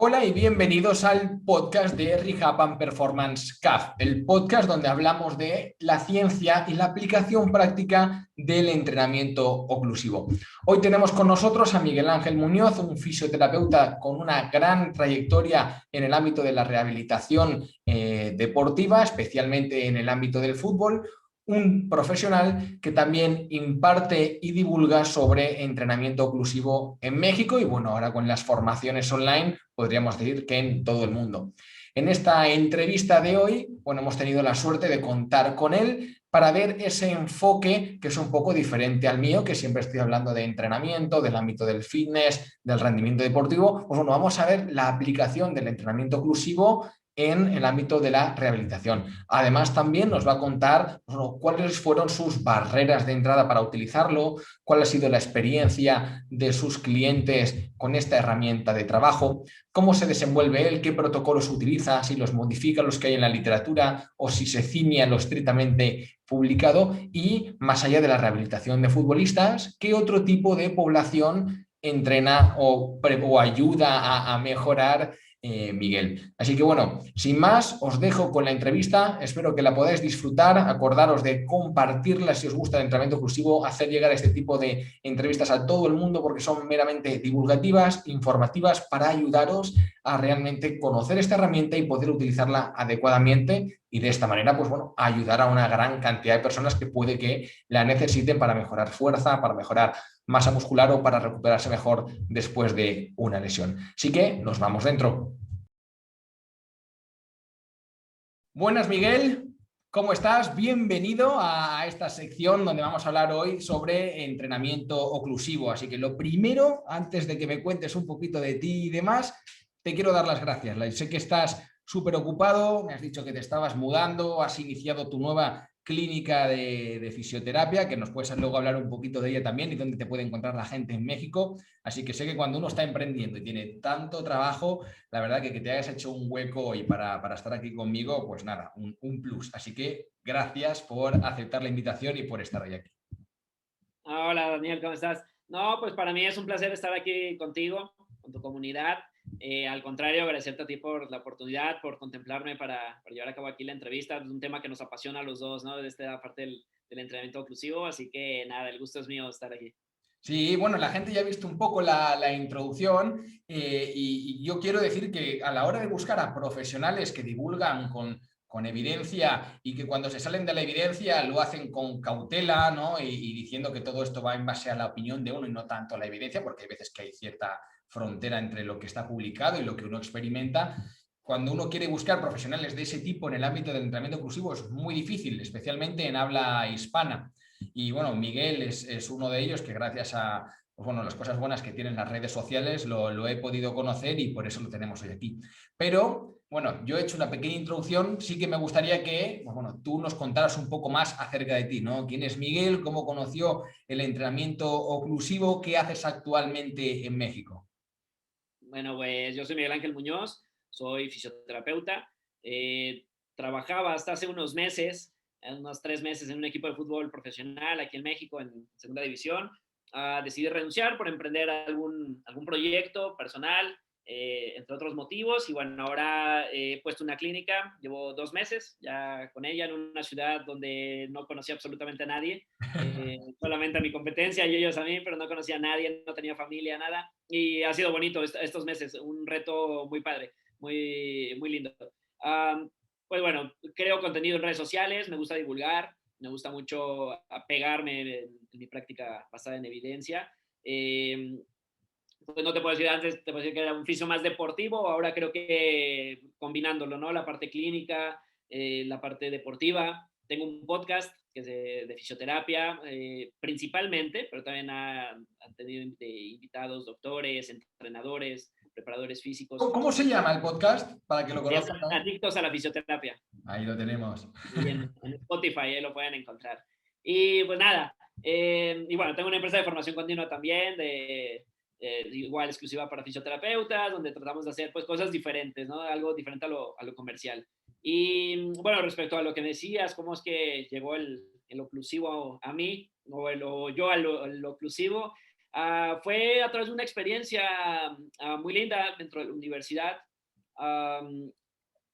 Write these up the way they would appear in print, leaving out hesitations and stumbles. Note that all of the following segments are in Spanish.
Hola y bienvenidos al podcast de Rehab and Performance CAF, el podcast donde hablamos de la ciencia y la aplicación práctica del entrenamiento oclusivo. Hoy tenemos con nosotros a Miguel Ángel Muñoz, un fisioterapeuta con una gran trayectoria en el ámbito de la rehabilitación deportiva, especialmente en el ámbito del fútbol. Un profesional que también imparte y divulga sobre entrenamiento oclusivo en México y bueno, ahora con las formaciones online podríamos decir que en todo el mundo. En esta entrevista de hoy, bueno, hemos tenido la suerte de contar con él para ver ese enfoque que es un poco diferente al mío, que siempre estoy hablando de entrenamiento, del ámbito del fitness, del rendimiento deportivo. Pues bueno, vamos a ver la aplicación del entrenamiento oclusivo en el ámbito de la rehabilitación. Además, también nos va a contar bueno, cuáles fueron sus barreras de entrada para utilizarlo, cuál ha sido la experiencia de sus clientes con esta herramienta de trabajo, cómo se desenvuelve él, qué protocolos utiliza, si los modifica los que hay en la literatura o si se ciñe a lo estrictamente publicado y más allá de la rehabilitación de futbolistas, qué otro tipo de población entrena o ayuda a mejorar Miguel. Así que bueno, sin más, os dejo con la entrevista, espero que la podáis disfrutar, acordaros de compartirla si os gusta el entrenamiento exclusivo, hacer llegar este tipo de entrevistas a todo el mundo porque son meramente divulgativas, informativas para ayudaros a realmente conocer esta herramienta y poder utilizarla adecuadamente y de esta manera, pues bueno, ayudar a una gran cantidad de personas que puede que la necesiten para mejorar fuerza, para mejorar masa muscular o para recuperarse mejor después de una lesión. Así que nos vamos dentro. Buenas, Miguel. ¿Cómo estás? Bienvenido a esta sección donde vamos a hablar hoy sobre entrenamiento oclusivo. Así que lo primero, antes de que me cuentes un poquito de ti y demás, te quiero dar las gracias. Sé que estás súper ocupado, me has dicho que te estabas mudando, has iniciado tu nueva clínica de fisioterapia, que nos puedes luego hablar un poquito de ella también y dónde te puede encontrar la gente en México. Así que sé que cuando uno está emprendiendo y tiene tanto trabajo, la verdad que te hayas hecho un hueco hoy para estar aquí conmigo, pues nada, un plus. Así que gracias por aceptar la invitación y por estar hoy aquí. Hola Daniel, ¿cómo estás? No, pues para mí es un placer estar aquí contigo, con tu comunidad. Al contrario, agradecerte a ti por la oportunidad, por contemplarme para llevar a cabo aquí la entrevista. Es un tema que nos apasiona a los dos, ¿no? De esta parte del entrenamiento inclusivo. Así que nada, el gusto es mío estar aquí. Sí, bueno, la gente ya ha visto un poco la introducción y yo quiero decir que a la hora de buscar a profesionales que divulgan con evidencia y que cuando se salen de la evidencia lo hacen con cautela, ¿no? Y diciendo que todo esto va en base a la opinión de uno y no tanto a la evidencia, porque hay veces que hay cierta frontera entre lo que está publicado y lo que uno experimenta. Cuando uno quiere buscar profesionales de ese tipo en el ámbito del entrenamiento inclusivo es muy difícil, especialmente en habla hispana. Y bueno, Miguel es uno de ellos que gracias a pues bueno, las cosas buenas que tienen las redes sociales lo he podido conocer y por eso lo tenemos hoy aquí. Pero bueno, yo he hecho una pequeña introducción, sí que me gustaría que pues bueno, tú nos contaras un poco más acerca de ti, ¿no? ¿Quién es Miguel? ¿Cómo conoció el entrenamiento oclusivo? ¿Qué haces actualmente en México? Bueno, pues yo soy Miguel Ángel Muñoz, soy fisioterapeuta. Eh, Trabajaba hasta hace unos meses, unos 3 meses, en un equipo de fútbol profesional aquí en México, en segunda división. Decidí renunciar por emprender algún proyecto personal, entre otros motivos. Y bueno, ahora he puesto una clínica, llevo 2 meses ya con ella en una ciudad donde no conocía absolutamente a nadie, solamente a mi competencia y ellos a mí, pero no conocía a nadie, no tenía familia, nada. Y ha sido bonito estos meses, un reto muy padre, muy, muy lindo. Um, pues bueno, creo contenido en redes sociales, me gusta divulgar, me gusta mucho apegarme en mi práctica basada en evidencia. Pues no te puedo decir antes, te puedo decir que era un fisio más deportivo, ahora creo que combinándolo, ¿no? La parte clínica, la parte deportiva. Tengo un podcast que es de fisioterapia, principalmente, pero también han tenido invitados, doctores, entrenadores, preparadores físicos. ¿Cómo se llama el podcast? Para que lo Es conozcan también. Adictos a la Fisioterapia. Ahí lo tenemos. Y en Spotify ahí lo pueden encontrar. Y pues nada, y bueno, tengo una empresa de formación continua también, igual exclusiva para fisioterapeutas, donde tratamos de hacer pues cosas diferentes, ¿no? Algo diferente a lo comercial. Y bueno, respecto a lo que me decías, cómo es que llegó el oclusivo a mí, o yo al oclusivo, Fue a través de una experiencia muy linda dentro de la universidad.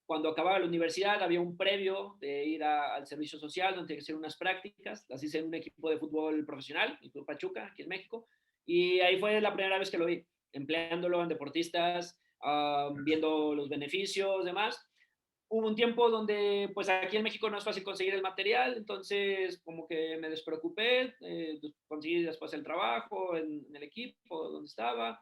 Cuando acababa la universidad había un previo de ir al servicio social donde tenía que hacer unas prácticas. Las hice en un equipo de fútbol profesional, el Club Pachuca, aquí en México. Y ahí fue la primera vez que lo vi, empleándolo en deportistas, viendo los beneficios, demás. Hubo un tiempo donde, pues aquí en México no es fácil conseguir el material, entonces como que me despreocupé, conseguí después el trabajo en el equipo donde estaba.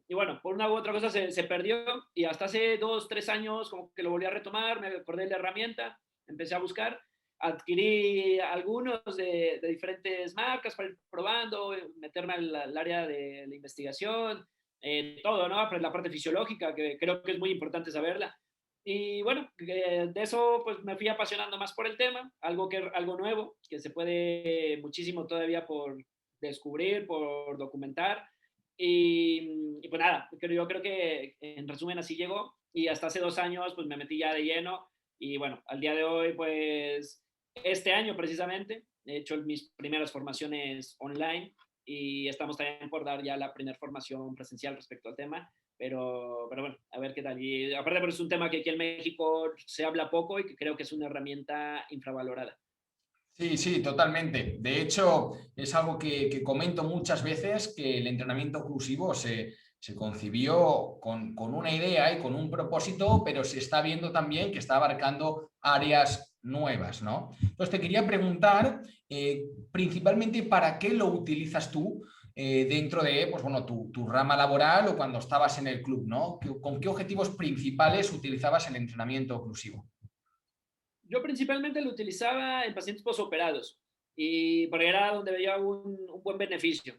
Y bueno, por una u otra cosa se perdió y hasta hace 2, 3 años como que lo volví a retomar, me acordé de la herramienta, empecé a buscar, adquirí algunos de diferentes marcas para ir probando, meterme al área de la investigación, todo, ¿no? La parte fisiológica, que creo que es muy importante saberla. Y bueno, de eso pues me fui apasionando más por el tema, algo nuevo, que se puede muchísimo todavía por descubrir, por documentar. Y pues nada, yo creo que en resumen así llegó y hasta hace 2 años pues me metí ya de lleno y bueno, al día de hoy pues este año precisamente he hecho mis primeras formaciones online y estamos también por dar ya la primera formación presencial respecto al tema, pero bueno, a ver qué tal. Y aparte, pero es un tema que aquí en México se habla poco y que creo que es una herramienta infravalorada. Sí, sí, totalmente. De hecho, es algo que comento muchas veces, que el entrenamiento oclusivo se concibió con una idea y con un propósito, pero se está viendo también que está abarcando áreas nuevas, ¿no? Entonces, te quería preguntar, principalmente, ¿para qué lo utilizas tú dentro de, pues, bueno, tu rama laboral o cuando estabas en el club, ¿no? ¿Con qué objetivos principales utilizabas el entrenamiento oclusivo? Yo principalmente lo utilizaba en pacientes posoperados y porque era donde veía un buen beneficio.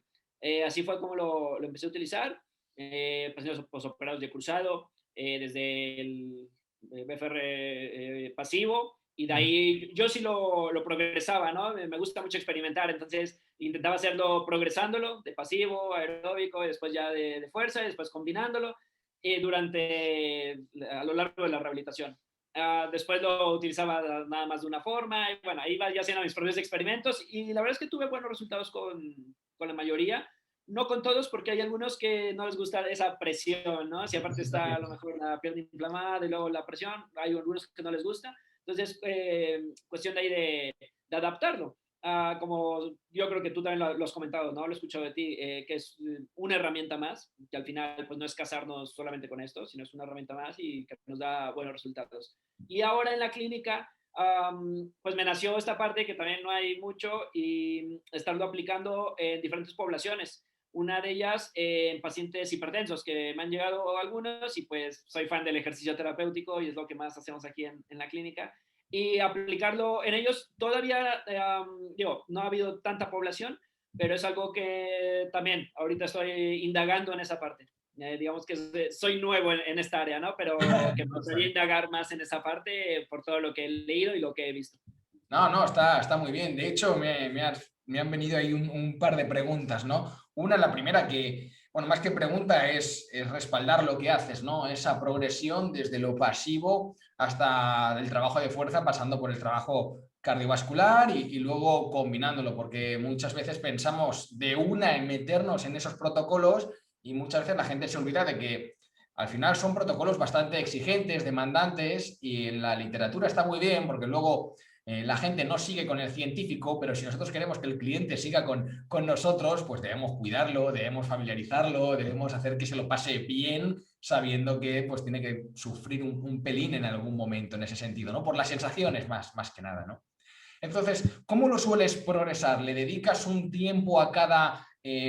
Así fue como lo empecé a utilizar. Pacientes posoperados de cruzado, desde el BFR pasivo, y de ahí yo sí lo progresaba, ¿no? Me gusta mucho experimentar, entonces intentaba hacerlo progresándolo, de pasivo, aeróbico, y después ya de fuerza, y después combinándolo, a lo largo de la rehabilitación. Después lo utilizaba nada más de una forma, y bueno, ahí iba ya haciendo mis propios experimentos y la verdad es que tuve buenos resultados con la mayoría, no con todos porque hay algunos que no les gusta esa presión, ¿no? Si aparte está a lo mejor la pierna inflamada y luego la presión, hay algunos que no les gusta, entonces cuestión de ahí de adaptarlo. Como yo creo que tú también lo has comentado, ¿no? Lo he escuchado de ti, que es una herramienta más, que al final pues no es casarnos solamente con esto, sino es una herramienta más y que nos da buenos resultados. Y ahora en la clínica, pues me nació esta parte que también no hay mucho y estarlo aplicando en diferentes poblaciones. Una de ellas en pacientes hipertensos, que me han llegado algunos y pues soy fan del ejercicio terapéutico y es lo que más hacemos aquí en la clínica y aplicarlo en ellos. Todavía, digo, no ha habido tanta población, pero es algo que también ahorita estoy indagando en esa parte. Digamos que soy nuevo en esta área, ¿no? Pero que me gustaría indagar más en esa parte por todo lo que he leído y lo que he visto. No, no, está muy bien. De hecho, me han venido ahí un par de preguntas, ¿no? Una, la primera que, bueno, más que pregunta es respaldar lo que haces, ¿no? Esa progresión desde lo pasivo hasta el trabajo de fuerza, pasando por el trabajo cardiovascular y luego combinándolo, porque muchas veces pensamos de una en meternos en esos protocolos y muchas veces la gente se olvida de que al final son protocolos bastante exigentes, demandantes, y en la literatura está muy bien porque luego la gente no sigue con el científico, pero si nosotros queremos que el cliente siga con nosotros, pues debemos cuidarlo, debemos familiarizarlo, debemos hacer que se lo pase bien, sabiendo que pues tiene que sufrir un pelín en algún momento en ese sentido, ¿no? Por las sensaciones más que nada, ¿no? Entonces, ¿cómo lo sueles progresar? ¿Le dedicas un tiempo a cada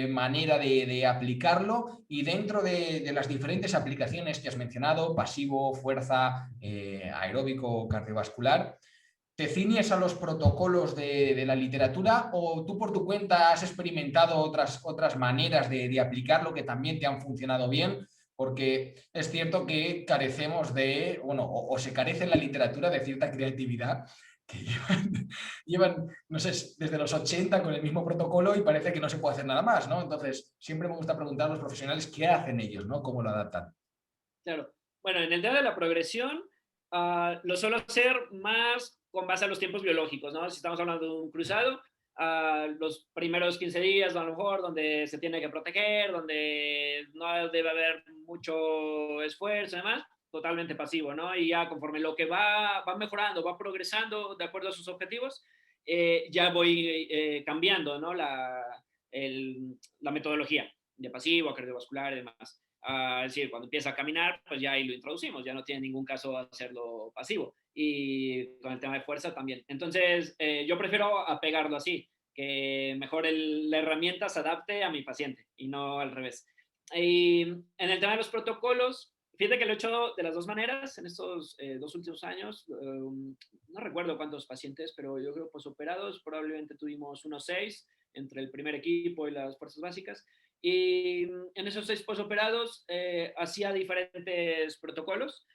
manera de aplicarlo? Y dentro de las diferentes aplicaciones que has mencionado, pasivo, fuerza, aeróbico, cardiovascular, ¿te ciñes a los protocolos de la literatura o tú por tu cuenta has experimentado otras maneras de aplicarlo que también te han funcionado bien? Porque es cierto que carecemos de, bueno, o se carece en la literatura de cierta creatividad que llevan, no sé, desde los 80 con el mismo protocolo y parece que no se puede hacer nada más, ¿no? Entonces, siempre me gusta preguntar a los profesionales qué hacen ellos, ¿no? ¿Cómo lo adaptan? Claro. Bueno, en el tema de la progresión, lo suelo hacer más con base a los tiempos biológicos, ¿no? Si estamos hablando de un cruzado, los primeros 15 días, a lo mejor, donde se tiene que proteger, donde no debe haber mucho esfuerzo y demás, totalmente pasivo, ¿no? Y ya conforme lo que va mejorando, va progresando de acuerdo a sus objetivos, ya voy cambiando, ¿no? La metodología de pasivo, cardiovascular y demás. Es decir, cuando empieza a caminar, pues ya ahí lo introducimos, ya no tiene ningún caso hacerlo pasivo. Y con el tema de fuerza también. Entonces, yo prefiero apegarlo así, que mejor la herramienta se adapte a mi paciente y no al revés. Y en el tema de los protocolos, fíjate que lo he hecho de las dos maneras en estos 2 últimos años. No recuerdo cuántos pacientes, pero yo creo posoperados probablemente tuvimos unos 6 entre el primer equipo y las fuerzas básicas. Y en esos 6 posoperados hacía diferentes protocolos.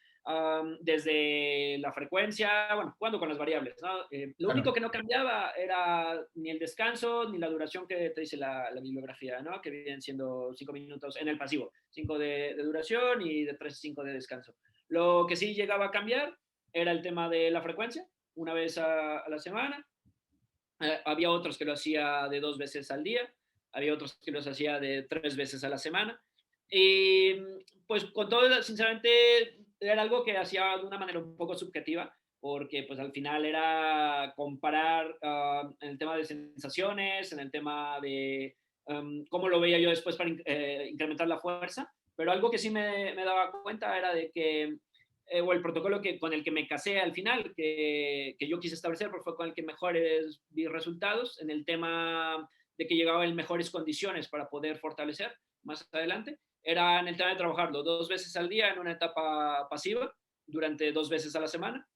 Desde la frecuencia, bueno, jugando con las variables, ¿no? Lo único que no cambiaba era ni el descanso ni la duración que te dice la bibliografía, ¿no? Que vienen siendo 5 minutos en el pasivo, 5 de duración y de 3 a 5 de descanso. Lo que sí llegaba a cambiar era el tema de la frecuencia, una vez a la semana. Había otros que lo hacía de 2 veces al día, había otros que los hacía de 3 veces a la semana. Y pues con todo, sinceramente, era algo que hacía de una manera un poco subjetiva, porque pues al final era comparar en el tema de sensaciones, en el tema de cómo lo veía yo después para incrementar la fuerza, pero algo que sí me daba cuenta era de que o el protocolo con el que me casé al final, que yo quise establecer, porque fue con el que mejores vi resultados en el tema de que llegaba en mejores condiciones para poder fortalecer más adelante, era en el tema de trabajarlo 2 veces al día en una etapa pasiva, durante 2 veces a la semana,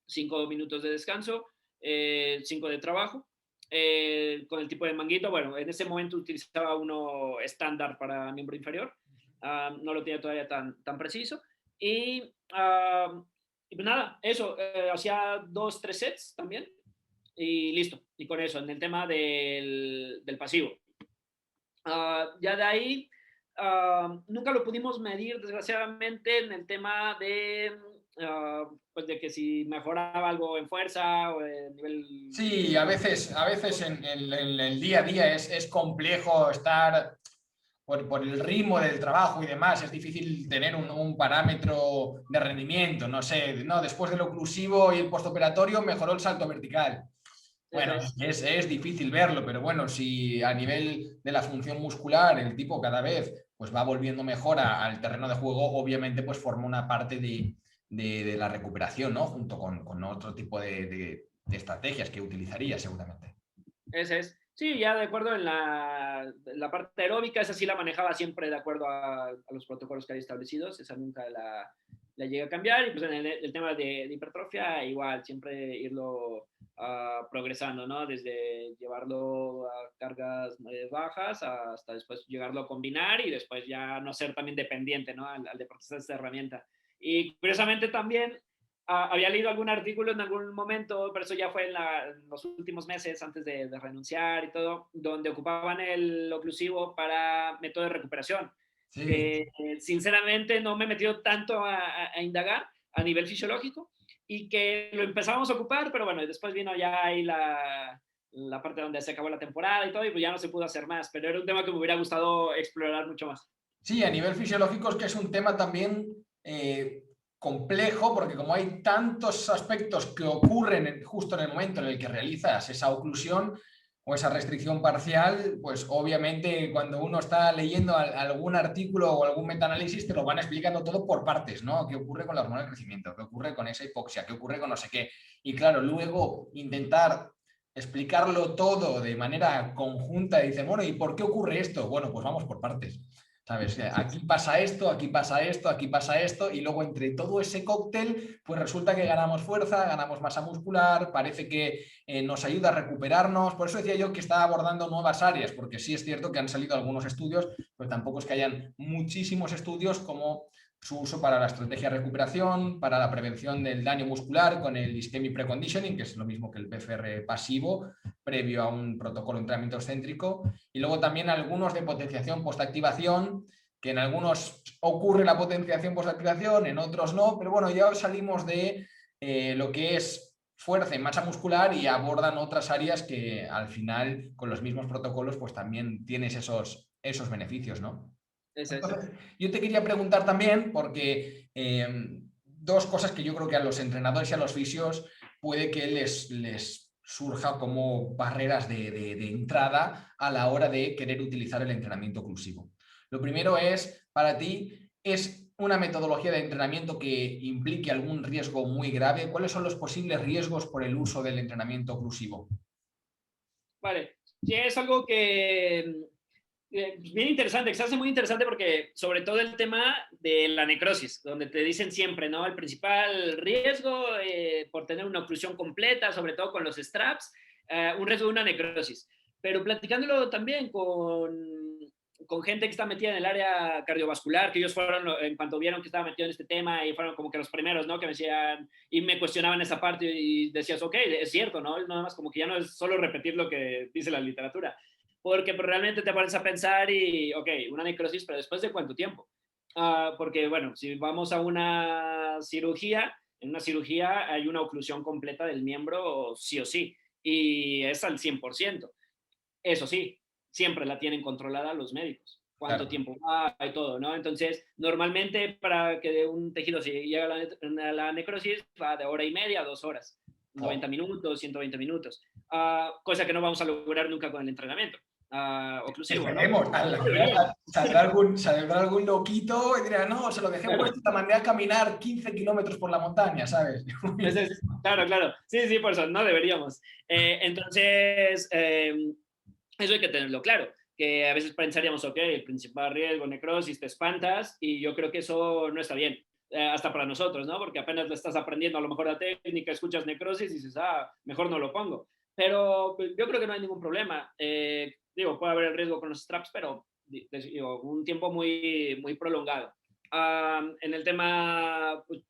5 minutos de descanso, 5 de trabajo, con el tipo de manguito. Bueno, en ese momento utilizaba uno estándar para miembro inferior, no lo tenía todavía tan preciso. Y pues nada, eso, hacía 2, 3 sets también y listo. Y con eso, en el tema del pasivo. Ya de ahí, nunca lo pudimos medir, desgraciadamente, en el tema de, pues de que si mejoraba algo en fuerza o en nivel... Sí, a veces en el día a día es complejo estar por el ritmo del trabajo y demás, es difícil tener un parámetro de rendimiento, no sé, no, después del oclusivo y el postoperatorio mejoró el salto vertical. Bueno, es difícil verlo, pero bueno, si a nivel de la función muscular el tipo cada vez pues va volviendo mejor al terreno de juego, obviamente pues forma una parte de la recuperación, ¿no? Junto con otro tipo de estrategias que utilizaría seguramente. Ese es. Sí, ya de acuerdo en la parte aeróbica, esa sí la manejaba siempre de acuerdo a los protocolos que hay establecidos, esa nunca la llegué a cambiar. Y pues en el tema de hipertrofia, igual, siempre irlo progresando, ¿no? Desde llevarlo a cargas bajas hasta después llegarlo a combinar y después ya no ser también dependiente, ¿no? Al deportista de esta herramienta. Y curiosamente también había leído algún artículo en algún momento, pero eso ya fue en los últimos meses antes de renunciar y todo, donde ocupaban el oclusivo para método de recuperación. Sí. Que sinceramente no me he metido tanto a indagar a nivel fisiológico y que lo empezamos a ocupar, pero bueno, después vino ya ahí la parte donde se acabó la temporada y todo, y pues ya no se pudo hacer más, pero era un tema que me hubiera gustado explorar mucho más. Sí, a nivel fisiológico es que es un tema también complejo, porque como hay tantos aspectos que ocurren justo en el momento en el que realizas esa oclusión o esa restricción parcial, pues obviamente cuando uno está leyendo algún artículo o algún metaanálisis te lo van explicando todo por partes, ¿no? ¿Qué ocurre con la hormona del crecimiento? ¿Qué ocurre con esa hipoxia? ¿Qué ocurre con no sé qué? Y claro, luego intentar explicarlo todo de manera conjunta y dice, bueno, ¿y por qué ocurre esto? Bueno, pues vamos por partes. ¿Sabes? Aquí pasa esto, aquí pasa esto, aquí pasa esto, y luego entre todo ese cóctel, pues resulta que ganamos fuerza, ganamos masa muscular, parece que nos ayuda a recuperarnos. Por eso decía yo que estaba abordando nuevas áreas, porque sí es cierto que han salido algunos estudios, pero tampoco es que hayan muchísimos estudios como su uso para la estrategia de recuperación, para la prevención del daño muscular con el ischemic preconditioning, que es lo mismo que el PFR pasivo, previo a un protocolo de entrenamiento excéntrico, y luego también algunos de potenciación postactivación, que en algunos ocurre la potenciación postactivación, en otros no, pero bueno, ya salimos de lo que es fuerza y masa muscular y abordan otras áreas que al final, con los mismos protocolos, pues también tienes esos beneficios, ¿no? Es eso. Entonces, yo te quería preguntar también, porque dos cosas que yo creo que a los entrenadores y a los fisios puede que les surja como barreras de entrada a la hora de querer utilizar el entrenamiento oclusivo. Lo primero es, para ti, ¿es una metodología de entrenamiento que implique algún riesgo muy grave? ¿Cuáles son los posibles riesgos por el uso del entrenamiento oclusivo? Vale, sí, es algo que bien interesante, que se hace muy interesante porque sobre todo el tema de la necrosis, donde te dicen siempre, ¿no? El principal riesgo por tener una oclusión completa, sobre todo con los straps, un riesgo de una necrosis. Pero platicándolo también con gente que está metida en el área cardiovascular, que ellos fueron, en cuanto vieron que estaba metido en este tema, y fueron como que los primeros, ¿no? Que me decían, y me cuestionaban esa parte, y decías, ok, es cierto, ¿no? Nada más como que ya no es solo repetir lo que dice la literatura, porque pues, realmente te pones a pensar y, ok, una necrosis, pero ¿después de cuánto tiempo? Porque, bueno, si vamos a una cirugía, en una cirugía hay una oclusión completa del miembro sí o sí, y es al 100%. Eso sí, siempre la tienen controlada los médicos, cuánto Claro. tiempo va y todo, ¿no? Entonces, normalmente para que un tejido se llegue a la necrosis va de hora y media a 2 horas, 90 Oh. minutos, 120 minutos, cosa que no vamos a lograr nunca con el entrenamiento oclusivo, ¿no? Esperemos, a lo mejor Deberíamos. saldrá algún loquito y dirá, no, se lo dejé Claro. puesto y la mandé a caminar 15 kilómetros por la montaña, ¿sabes? Claro, claro. Sí, sí, por eso, no deberíamos. Entonces, eso hay que tenerlo claro, que a veces pensaríamos, ok, el principal riesgo, necrosis, te espantas, y yo creo que eso no está bien, hasta para nosotros, ¿no? Porque apenas le estás aprendiendo a lo mejor la técnica, escuchas necrosis y dices, mejor no lo pongo. Pero pues, yo creo que no hay ningún problema. Digo, puede haber el riesgo con los straps, pero digo, un tiempo muy, muy prolongado. En el tema, pues,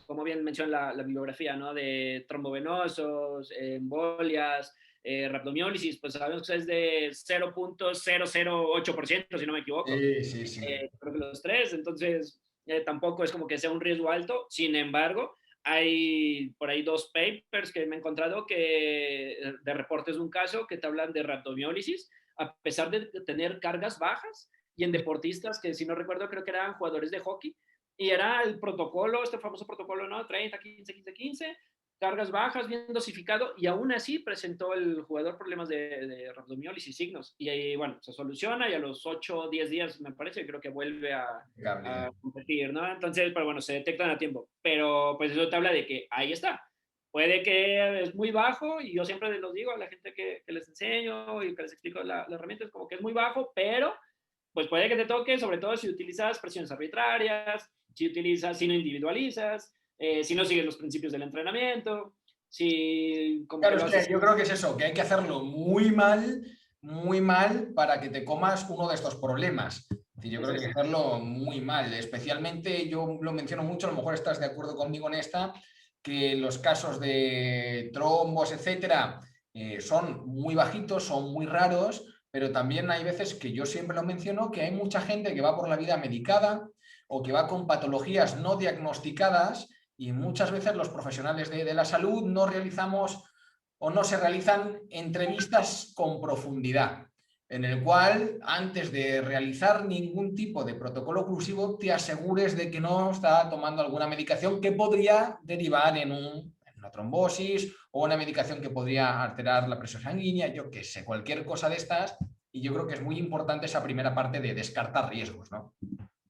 como bien menciona la bibliografía, ¿no? De trombovenosos, embolias, rhabdomiólisis, pues sabemos que es de 0.008%, si no me equivoco. Sí, sí, sí. Creo que los tres, entonces tampoco es como que sea un riesgo alto. Sin embargo, hay por ahí 2 papers que me he encontrado que, de reportes de un caso que te hablan de rhabdomiólisis, a pesar de tener cargas bajas, y en deportistas que, si no recuerdo, creo que eran jugadores de hockey, y era el protocolo, este famoso protocolo, ¿no? 30, 15, 15, 15, cargas bajas, bien dosificado, y aún así presentó el jugador problemas de rhabdomiólisis signos. Y bueno, se soluciona y a los 8 o 10 días, me parece, creo que vuelve a competir, ¿no? Entonces, pero bueno, se detectan a tiempo. Pero pues eso te habla de que ahí está. Puede que es muy bajo, y yo siempre les digo a la gente que les enseño y que les explico la herramienta, es como que es muy bajo, pero pues puede que te toque, sobre todo si utilizas presiones arbitrarias, si no individualizas, si no sigues los principios del entrenamiento, si como que Claro, lo es haces. que yo creo que es eso, que hay que hacerlo muy mal para que te comas uno de estos problemas. Es decir, yo Es creo que hay eso. que hacerlo muy mal. Especialmente, yo lo menciono mucho, a lo mejor estás de acuerdo conmigo en esta, que los casos de trombos, etcétera, son muy bajitos, son muy raros, pero también hay veces que yo siempre lo menciono, que hay mucha gente que va por la vida medicada o que va con patologías no diagnosticadas, y muchas veces los profesionales de la salud no realizamos o no se realizan entrevistas con profundidad, en el cual antes de realizar ningún tipo de protocolo oclusivo te asegures de que no está tomando alguna medicación que podría derivar en una trombosis, o una medicación que podría alterar la presión sanguínea, yo qué sé, cualquier cosa de estas. Y yo creo que es muy importante esa primera parte de descartar riesgos, ¿no?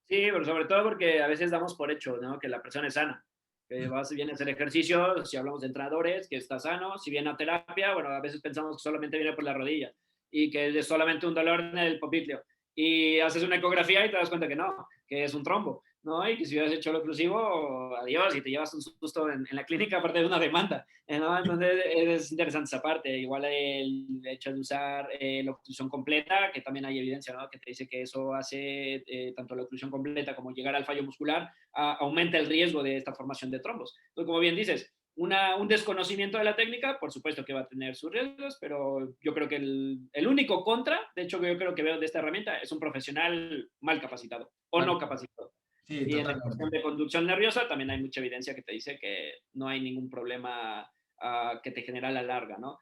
Sí, pero sobre todo porque a veces damos por hecho, ¿no? Que la persona es sana, que viene a hacer ejercicio, si hablamos de entrenadores, que está sano, si viene a terapia, bueno, a veces pensamos que solamente viene por la rodilla y que es solamente un dolor en el popliteo. Y haces una ecografía y te das cuenta que no, que es un trombo, ¿no? Y que si hubieras hecho lo oclusivo, adiós, y te llevas un susto en la clínica aparte de una demanda, ¿no? Entonces es interesante esa parte. Igual el hecho de usar la oclusión completa, que también hay evidencia, ¿no? Que te dice que eso hace tanto la oclusión completa como llegar al fallo muscular, aumenta el riesgo de esta formación de trombos. Entonces, como bien dices, un desconocimiento de la técnica, por supuesto que va a tener sus riesgos, pero yo creo que el único contra, de hecho, que yo creo que veo de esta herramienta, es un profesional mal capacitado o no capacitado. Sí, Y en la cuestión totalmente. de conducción nerviosa también hay mucha evidencia que te dice que no hay ningún problema que te genera a la larga, ¿no?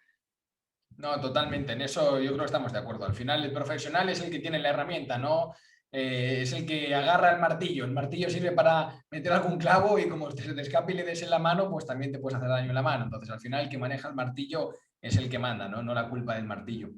No, totalmente. En eso yo creo que estamos de acuerdo. Al final el profesional es el que tiene la herramienta, ¿no? Es el que agarra el martillo. El martillo sirve para meter algún clavo y como se te escape y le des en la mano, pues también te puedes hacer daño en la mano. Entonces, al final el que maneja el martillo es el que manda, ¿no? No la culpa del martillo.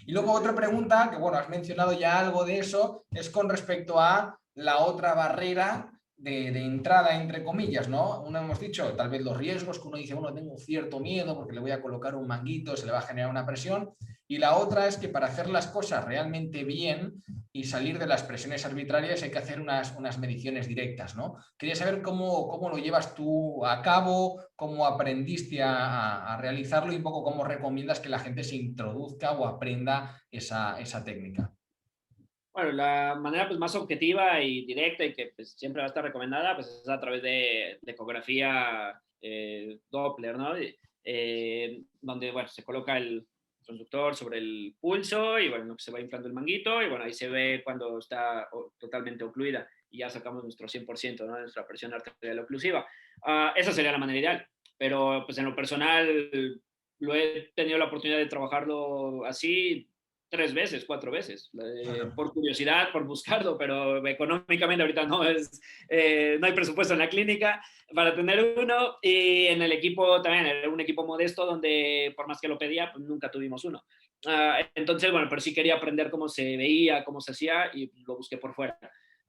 Y luego otra pregunta, que bueno, has mencionado ya algo de eso, es con respecto a la otra barrera de entrada, entre comillas, ¿no? Uno hemos dicho, tal vez los riesgos, que uno dice, bueno, tengo cierto miedo porque le voy a colocar un manguito, se le va a generar una presión. Y la otra es que para hacer las cosas realmente bien y salir de las presiones arbitrarias hay que hacer unas mediciones directas, ¿no? Quería saber cómo lo llevas tú a cabo, cómo aprendiste a realizarlo y un poco cómo recomiendas que la gente se introduzca o aprenda esa técnica. Bueno, la manera pues, más objetiva y directa y que pues, siempre va a estar recomendada pues, es a través de ecografía Doppler, ¿no? Donde bueno, se coloca el transductor sobre el pulso y bueno, se va inflando el manguito y bueno, ahí se ve cuando está totalmente ocluida y ya sacamos nuestro 100%, ¿no? Nuestra presión arterial oclusiva. Esa sería la manera ideal, pero pues en lo personal lo he tenido la oportunidad de trabajarlo así 3 veces, 4 veces, por curiosidad, por buscarlo, pero económicamente ahorita no hay presupuesto en la clínica para tener uno y en el equipo también, era un equipo modesto donde por más que lo pedía, pues nunca tuvimos uno. Entonces, bueno, pero sí quería aprender cómo se veía, cómo se hacía y lo busqué por fuera.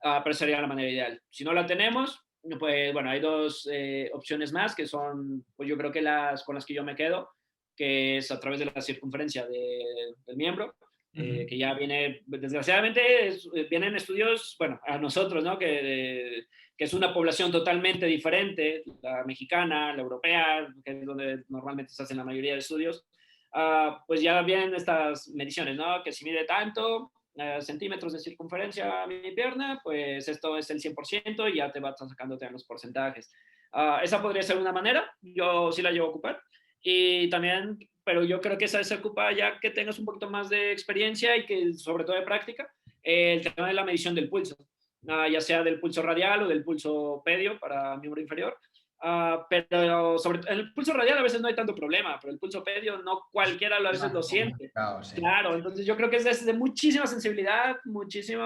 Pero sería la manera ideal. Si no la tenemos, pues bueno, hay 2 opciones más que son, pues yo creo que con las que yo me quedo, que es a través de la circunferencia del miembro, que ya viene, desgraciadamente, vienen estudios, bueno, a nosotros, ¿no? Que es una población totalmente diferente, la mexicana, la europea, que es donde normalmente se hacen la mayoría de estudios, pues ya vienen estas mediciones, ¿no? Que si mide tanto centímetros de circunferencia a mi pierna, pues esto es el 100% y ya te va sacándote los porcentajes. Esa podría ser una manera, yo sí la llevo a ocupar. Y también, pero yo creo que esa se ocupa ya que tengas un poquito más de experiencia y que sobre todo de práctica, el tema de la medición del pulso, ya sea del pulso radial o del pulso pedio para miembro inferior. Pero sobre el pulso radial a veces no hay tanto problema, pero el pulso pedio no cualquiera a veces lo siente. Sí. Claro, entonces yo creo que es de muchísima sensibilidad, muchísimo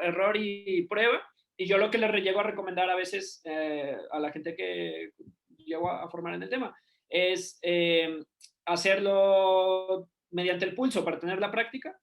error y prueba. Y yo lo que le llego a recomendar a veces a la gente que llego a formar en el tema es hacerlo mediante el pulso para tener la práctica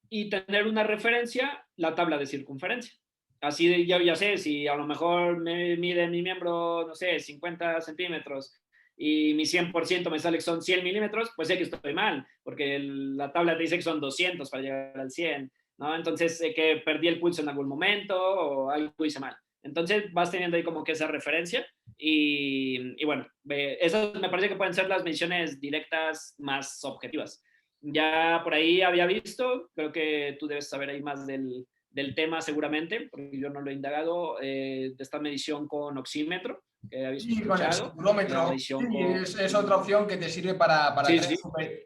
y tener una referencia, la tabla de circunferencia. Así yo ya sé, si a lo mejor me mide mi miembro, no sé, 50 centímetros y mi 100% me sale que son 100 milímetros, pues sé que estoy mal, porque la tabla te dice que son 200 para llegar al 100, ¿no? Entonces sé que perdí el pulso en algún momento o algo hice mal. Entonces vas teniendo ahí como que esa referencia y bueno, esas me parece que pueden ser las mediciones directas más objetivas. Ya por ahí había visto, creo que tú debes saber ahí más del tema seguramente, porque yo no lo he indagado, de esta medición con oxímetro, que habéis Sí, con el escuchado. cinturómetro. Medición Sí, con... es otra opción que te sirve para Sí, tren, sí.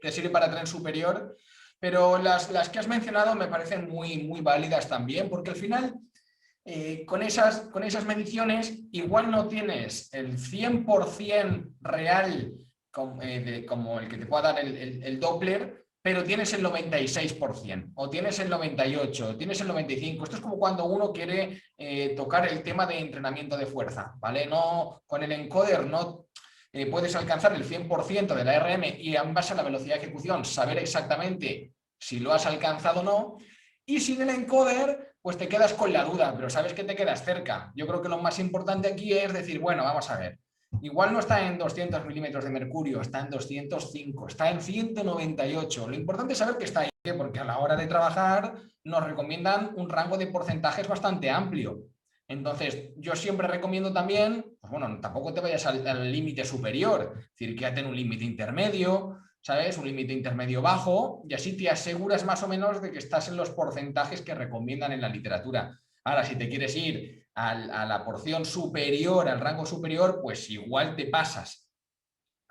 te sirve para tren superior. Pero las que has mencionado me parecen muy válidas también, porque al final con esas mediciones igual no tienes el 100% real como el que te pueda dar el Doppler, pero tienes el 96%, o tienes el 98%, o tienes el 95%. Esto es como cuando uno quiere tocar el tema de entrenamiento de fuerza, ¿vale? No, con el encoder no puedes alcanzar el 100% de la RM y en base a la velocidad de ejecución saber exactamente si lo has alcanzado o no. Y sin el encoder, pues te quedas con la duda, pero sabes que te quedas cerca. Yo creo que lo más importante aquí es decir, bueno, vamos a ver, igual no está en 200 milímetros de mercurio, está en 205, está en 198. Lo importante es saber que está ahí, porque a la hora de trabajar nos recomiendan un rango de porcentajes bastante amplio. Entonces, yo siempre recomiendo también, pues bueno, tampoco te vayas al límite superior, es decir, quédate en un límite intermedio, ¿sabes? Un límite intermedio bajo, y así te aseguras más o menos de que estás en los porcentajes que recomiendan en la literatura. Ahora, si te quieres ir a la porción superior, al rango superior, pues igual te pasas.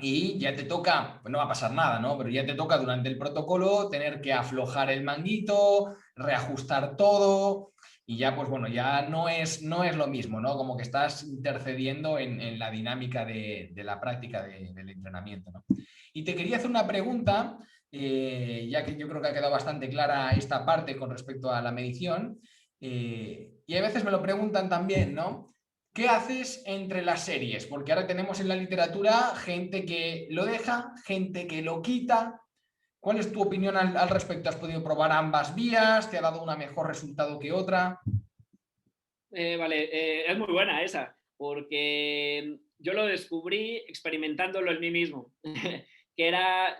Y ya te toca, pues no va a pasar nada, ¿no? Pero ya te toca durante el protocolo tener que aflojar el manguito, reajustar todo. y ya, pues bueno, ya no es lo mismo, ¿no? Como que estás intercediendo en la dinámica de la práctica del entrenamiento, ¿no? Y te quería hacer una pregunta, ya que yo creo que ha quedado bastante clara esta parte con respecto a la medición, y a veces me lo preguntan también, ¿no? ¿Qué haces entre las series? Porque ahora tenemos en la literatura gente que lo deja, gente que lo quita. ¿Cuál es tu opinión al respecto? ¿Has podido probar ambas vías? ¿Te ha dado una mejor resultado que otra? Vale, es muy buena esa, porque yo lo descubrí experimentándolo en mí mismo, que era,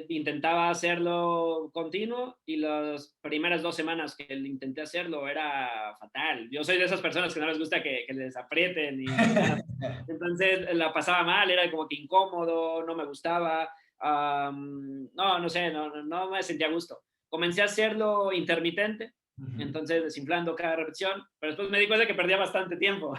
intentaba hacerlo continuo y las primeras 2 semanas que intenté hacerlo era fatal. Yo soy de esas personas que no les gusta que les aprieten y nada. Entonces la pasaba mal, era como que incómodo, no me gustaba, no, no sé, no me sentía a gusto. Comencé a hacerlo intermitente, entonces desinflando cada repetición, pero después me di cuenta que perdía bastante tiempo,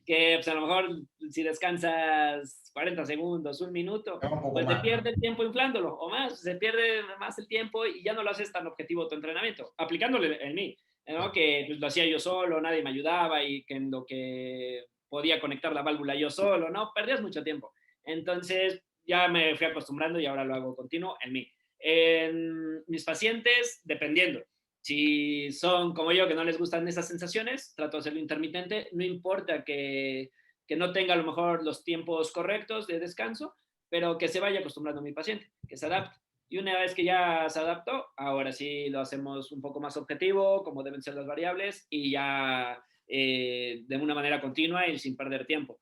que pues, a lo mejor si descansas 40 segundos, un minuto, Un poco pues se más, ¿no? pierde el tiempo inflándolo, o más, se pierde más el tiempo y ya no lo haces tan objetivo tu entrenamiento, aplicándole en mí, ¿no? Que pues, lo hacía yo solo, nadie me ayudaba y que en lo que podía conectar la válvula yo solo, ¿no? Perdías mucho tiempo. Entonces ya me fui acostumbrando y ahora lo hago continuo en mí. En mis pacientes, dependiendo. Si son como yo, que no les gustan esas sensaciones, trato de hacerlo intermitente. No importa que no tenga a lo mejor los tiempos correctos de descanso, pero que se vaya acostumbrando a mi paciente, que se adapte. Y una vez que ya se adaptó, ahora sí lo hacemos un poco más objetivo, como deben ser las variables, y ya de una manera continua y sin perder tiempo.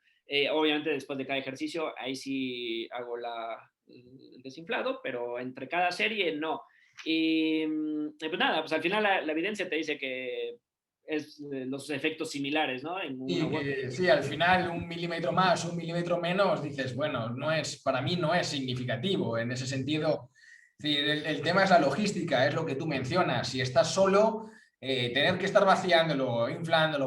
Obviamente después de cada ejercicio, ahí sí hago el desinflado, pero entre cada serie no. Y pues nada, pues al final la evidencia te dice que es los efectos similares, ¿no? En una Sí, u otra. que sí, al final 1 milímetro más, 1 milímetro menos, dices, bueno, no es, para mí no es significativo. En ese sentido, sí, el tema es la logística, es lo que tú mencionas. Si estás solo, tener que estar vaciándolo, inflándolo,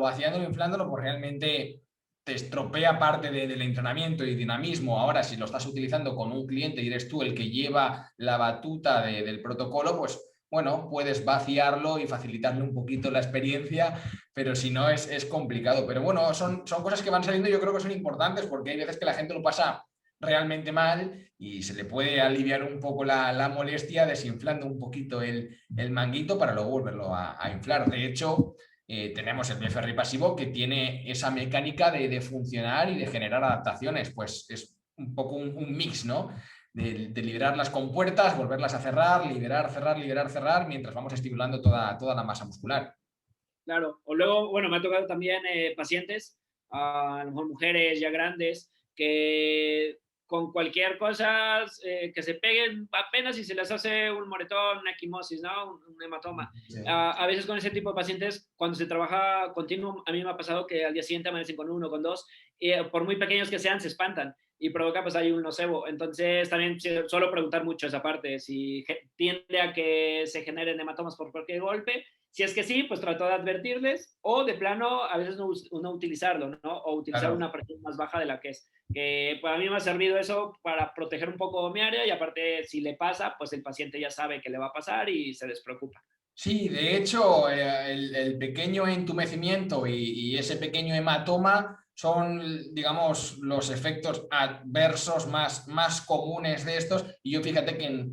pues realmente te estropea parte del entrenamiento y dinamismo. Ahora, si lo estás utilizando con un cliente y eres tú el que lleva la batuta del protocolo, pues bueno, puedes vaciarlo y facilitarle un poquito la experiencia, pero si no es complicado. Pero bueno, son cosas que van saliendo, yo creo que son importantes porque hay veces que la gente lo pasa realmente mal y se le puede aliviar un poco la molestia desinflando un poquito el manguito para luego volverlo a inflar. De hecho, tenemos el BFR pasivo que tiene esa mecánica de funcionar y de generar adaptaciones, pues es un poco un mix, ¿no? De liberar las compuertas, volverlas a cerrar, liberar, cerrar, mientras vamos estimulando toda la masa muscular. Claro, o luego, bueno, me ha tocado también pacientes, a lo mejor mujeres ya grandes, que con cualquier cosa que se peguen apenas y se les hace un moretón, una equimosis, ¿no? Un hematoma. Sí. A veces con ese tipo de pacientes, cuando se trabaja continuo, a mí me ha pasado que al día siguiente amanecen con uno, con dos, y por muy pequeños que sean, se espantan y provoca pues ahí un nocebo. Entonces también suelo preguntar mucho esa parte, si tiende a que se generen hematomas por cualquier golpe. Si es que sí, pues trato de advertirles o de plano a veces no utilizarlo, ¿no? O utilizar Claro. una presión más baja de la que es. Que para mí me ha servido eso para proteger un poco mi área y aparte si le pasa, pues el paciente ya sabe que le va a pasar y se despreocupa. Sí, de hecho, el pequeño entumecimiento y ese pequeño hematoma son, digamos, los efectos adversos más comunes de estos. Y yo fíjate que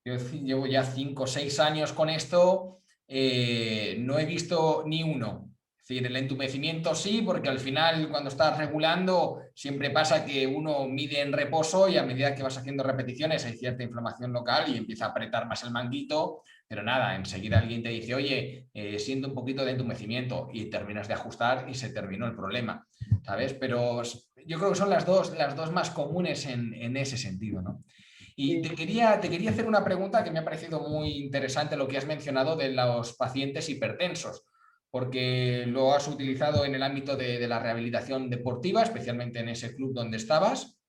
yo llevo ya 5 o 6 años con esto, no he visto ni uno. Es decir, el entumecimiento sí, porque al final cuando estás regulando siempre pasa que uno mide en reposo y a medida que vas haciendo repeticiones hay cierta inflamación local y empieza a apretar más el manguito. Pero nada, enseguida alguien te dice, oye, siento un poquito de entumecimiento y terminas de ajustar y se terminó el problema, ¿sabes? Pero yo creo que son las dos más comunes en ese sentido, ¿no? Y Sí. te quería hacer una pregunta que me ha parecido muy interesante lo que has mencionado de los pacientes hipertensos, porque lo has utilizado en el ámbito de la rehabilitación deportiva, especialmente en ese club donde estabas,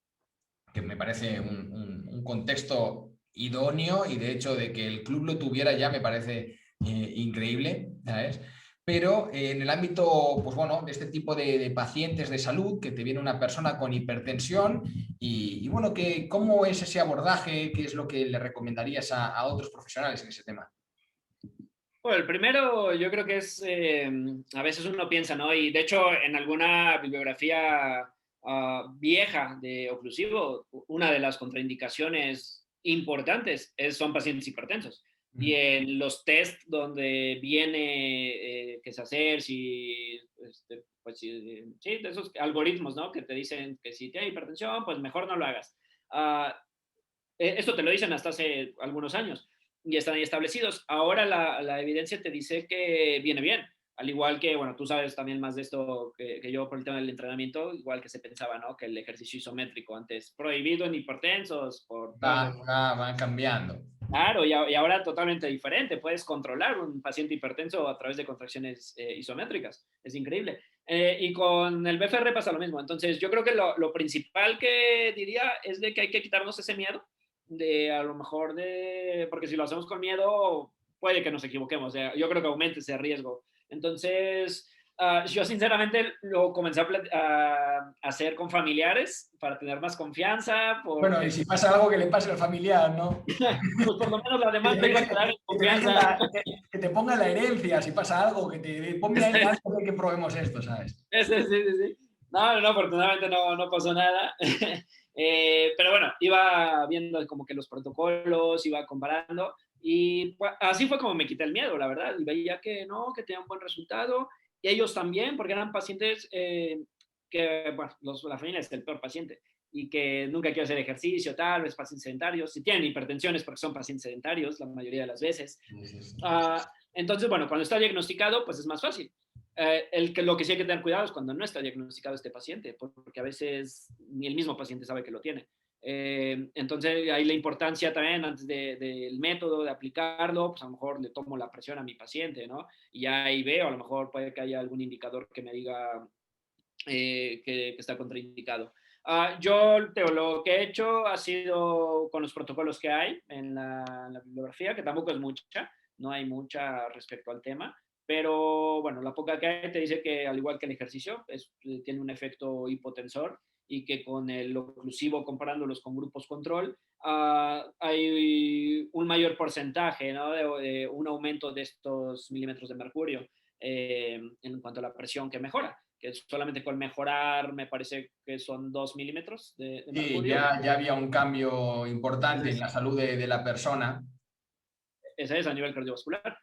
que me parece un contexto idóneo y de hecho de que el club lo tuviera ya me parece increíble, ¿sabes? Pero en el ámbito, pues bueno, de este tipo de pacientes de salud, que te viene una persona con hipertensión y bueno, ¿cómo es ese abordaje? ¿Qué es lo que le recomendarías a otros profesionales en ese tema? Bueno, el primero yo creo que es, a veces uno piensa, ¿no? Y de hecho en alguna bibliografía vieja de oclusivo, una de las contraindicaciones importantes son pacientes hipertensos. Y en los test donde viene que es hacer, si, pues, sí, de esos algoritmos, ¿no? Que te dicen que si tienes hipertensión, pues mejor no lo hagas. Esto te lo dicen hasta hace algunos años y están ahí establecidos. Ahora la evidencia te dice que viene bien. Al igual que, bueno, tú sabes también más de esto que yo por el tema del entrenamiento, igual que se pensaba, ¿no? Que el ejercicio isométrico antes prohibido en hipertensos por temas de... Van cambiando. Claro, y ahora totalmente diferente. Puedes controlar un paciente hipertenso a través de contracciones isométricas. Es increíble. Y con el BFR pasa lo mismo. Entonces, yo creo que lo principal que diría es de que hay que quitarnos ese miedo de a lo mejor de... Porque si lo hacemos con miedo, puede que nos equivoquemos. O sea, yo creo que aumente ese riesgo. Entonces, yo sinceramente lo comencé a hacer con familiares para tener más confianza. Bueno, y si pasa algo que le pase al familiar, ¿no? Pues por lo menos la demanda iba a quedar en confianza. Que te ponga la herencia, si pasa algo, que te ponga ahí antes de que probemos esto, ¿sabes? Sí. No, afortunadamente no pasó nada. Pero bueno, iba viendo como que los protocolos, iba comparando y pues, así fue como me quité el miedo, la verdad. Y veía que no, que tenían buen resultado. Y ellos también, porque eran pacientes que, bueno, la familia es el peor paciente y que nunca quiere hacer ejercicio, tal vez pacientes sedentarios. Si tienen hipertensiones porque son pacientes sedentarios la mayoría de las veces. Entonces, bueno, cuando está diagnosticado, pues es más fácil. Lo que sí hay que tener cuidado es cuando no está diagnosticado este paciente, porque a veces ni el mismo paciente sabe que lo tiene. Entonces, ahí la importancia también antes del método, de aplicarlo, pues a lo mejor le tomo la presión a mi paciente, ¿no? Y ahí veo, a lo mejor puede que haya algún indicador que me diga que está contraindicado. Yo lo que he hecho ha sido con los protocolos que hay en la bibliografía, que tampoco es mucha, no hay mucha respecto al tema, pero bueno, la poca que hay te dice que al igual que el ejercicio, tiene un efecto hipotensor y que con el oclusivo comparándolos con grupos control, hay un mayor porcentaje, ¿no? de un aumento de estos milímetros de mercurio en cuanto a la presión que mejora, que solamente con mejorar me parece que son 2 milímetros de mercurio. Sí, ya había un cambio importante en la salud de la persona. Ese es a nivel cardiovascular.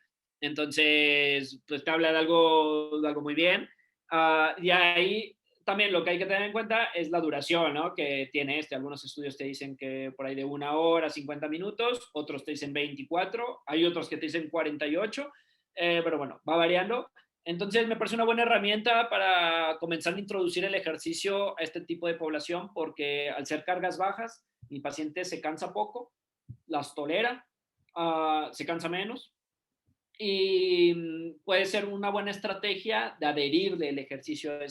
Entonces, pues te habla de algo muy bien. Y ahí también lo que hay que tener en cuenta es la duración, ¿no? Que tiene Algunos estudios te dicen que por ahí de 1 hora, 50 minutos, otros te dicen 24, hay otros que te dicen 48, pero bueno, va variando. Entonces, me parece una buena herramienta para comenzar a introducir el ejercicio a este tipo de población, porque al ser cargas bajas, mi paciente se cansa poco, las tolera, se cansa menos y puede ser una buena estrategia de adherirle el ejercicio a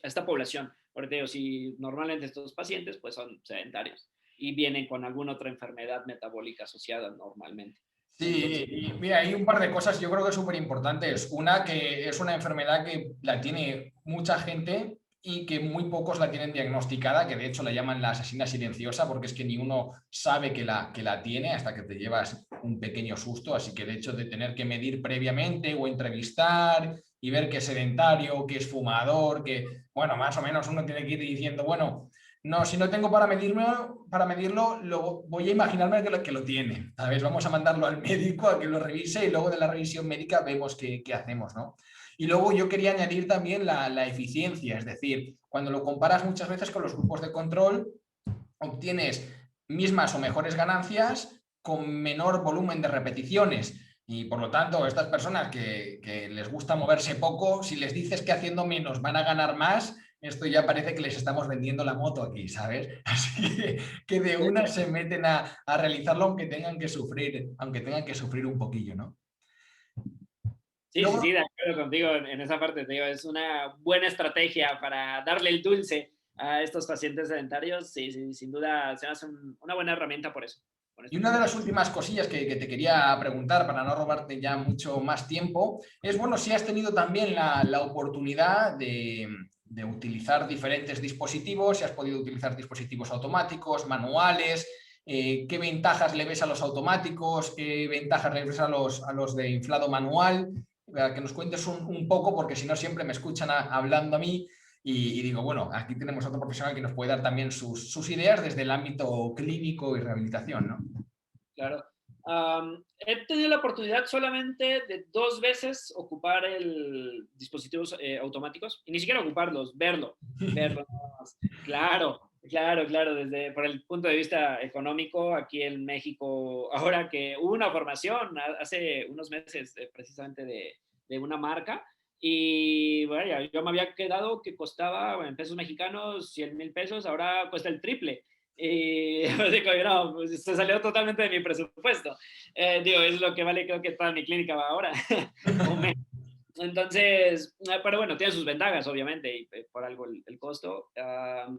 esta población. Porque digo, si normalmente estos pacientes pues son sedentarios y vienen con alguna otra enfermedad metabólica asociada normalmente. Sí, entonces, y mira, hay un par de cosas yo creo que súper importantes. Una, que es una enfermedad que la tiene mucha gente y que muy pocos la tienen diagnosticada, que de hecho la llaman la asesina silenciosa, porque es que ni uno sabe que la tiene hasta que te llevas un pequeño susto. Así que de hecho de tener que medir previamente o entrevistar y ver que es sedentario, que es fumador, que, bueno, más o menos uno tiene que ir diciendo, bueno, no, si no tengo para medirlo, voy a imaginarme que lo tiene. ¿Sabes? Vamos a mandarlo al médico a que lo revise y luego de la revisión médica vemos qué hacemos, ¿no? Y luego yo quería añadir también la eficiencia, es decir, cuando lo comparas muchas veces con los grupos de control, obtienes mismas o mejores ganancias con menor volumen de repeticiones. Y por lo tanto, estas personas que les gusta moverse poco, si les dices que haciendo menos van a ganar más, esto ya parece que les estamos vendiendo la moto aquí, ¿sabes? Así que de una se meten a realizarlo aunque tengan que sufrir un poquillo, ¿no? Sí, de acuerdo contigo en esa parte, te digo, es una buena estrategia para darle el dulce a estos pacientes sedentarios. Sí, sin duda se hace una buena herramienta por eso. Y una de las últimas cosillas que te quería preguntar, para no robarte ya mucho más tiempo, es, bueno, si has tenido también la oportunidad de utilizar diferentes dispositivos, si has podido utilizar dispositivos automáticos, manuales, ¿Qué ventajas le ves a los automáticos? ¿Qué ventajas le ves a los de inflado manual? Para que nos cuentes un poco, porque si no siempre me escuchan hablando a mí y digo, bueno, aquí tenemos otro profesional que nos puede dar también sus ideas desde el ámbito clínico y rehabilitación, ¿no? Claro. He tenido la oportunidad solamente de 2 veces ocupar el dispositivos automáticos, y ni siquiera ocuparlos, verlo nada más. Claro, claro, claro, desde por el punto de vista económico, aquí en México, ahora que hubo una formación hace unos meses precisamente de una marca, y vaya, yo me había quedado que costaba, bueno, en pesos mexicanos, 100,000 pesos, ahora cuesta el triple. Y digo, no, pues se salió totalmente de mi presupuesto. Digo, es lo que vale creo que toda mi clínica va ahora. O menos. Entonces, pero bueno, tiene sus ventajas, obviamente, y por algo el costo,